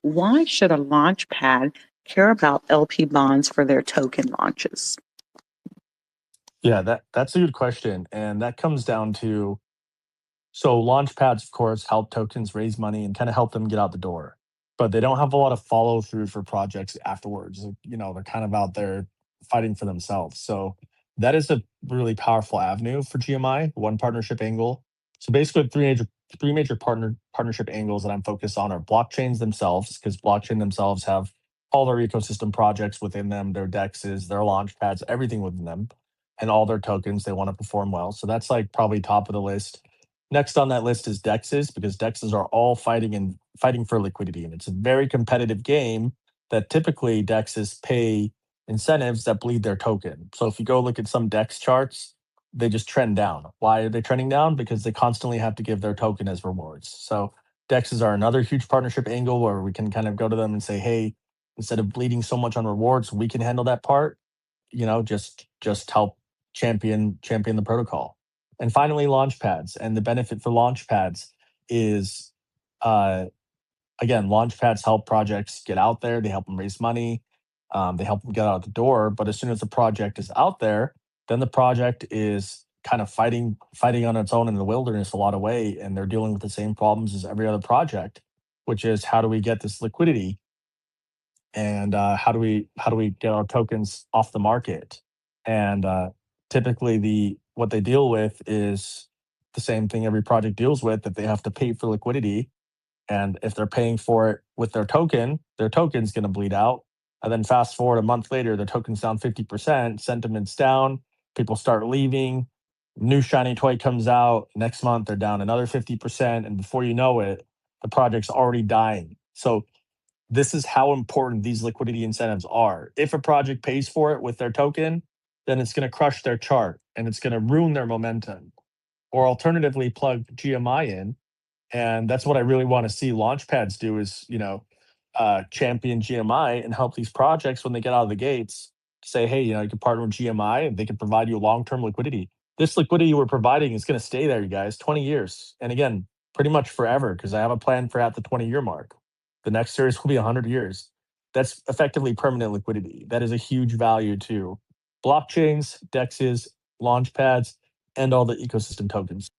Why should a launchpad care about LP bonds for their token launches? Yeah, that's a good question, and that comes down to so launchpads, of course, help tokens raise money and kind of help them get out the door, but they don't have a lot of follow through for projects afterwards. They're kind of out there fighting for themselves. So that is a really powerful avenue for GMI. One partnership angle. So basically, three major partnership angles that I'm focused on are blockchains themselves, because blockchain themselves have all their ecosystem projects within them, their dexes, their launchpads, everything within them, and all their tokens. They want to perform well. So that's like probably top of the list. Next on that list is dexes, because dexes are all fighting for liquidity, and it's a very competitive game that typically dexes pay incentives that bleed their token. So if you go look at some dex charts, they just trend down. Why are they trending down? Because they constantly have to give their token as rewards. So dexes are another huge partnership angle where we can kind of go to them and say, hey, instead of bleeding so much on rewards, we can handle that part. Just help champion the protocol. And finally, launchpads. And the benefit for launchpads is, uh, again, launchpads help projects get out there. They help them raise money. They help them get out the door. But as soon as the project is out there, then the project is kind of fighting on its own in the wilderness a lot of way, and they're dealing with the same problems as every other project, which is how do we get this liquidity, and how do we get our tokens off the market? And typically, the what they deal with is the same thing every project deals with, that they have to pay for liquidity. And if they're paying for it with their token's going to bleed out. And then fast forward a month later, their token's down 50%, sentiment's down, people start leaving, new shiny toy comes out. Next month, they're down another 50%. And before you know it, the project's already dying. So this is how important these liquidity incentives are. If a project pays for it with their token, then it's going to crush their chart and it's going to ruin their momentum. Or alternatively, plug GMI in, and that's what I really want to see launchpads do is, champion GMI and help these projects when they get out of the gates say, hey, you can partner with GMI and they can provide you long-term liquidity. This liquidity we're providing is going to stay there, you guys, 20 years. And again, pretty much forever, because I have a plan for at the 20-year mark. The next series will be 100 years. That's effectively permanent liquidity. That is a huge value to blockchains, dexes, launchpads, and all the ecosystem tokens.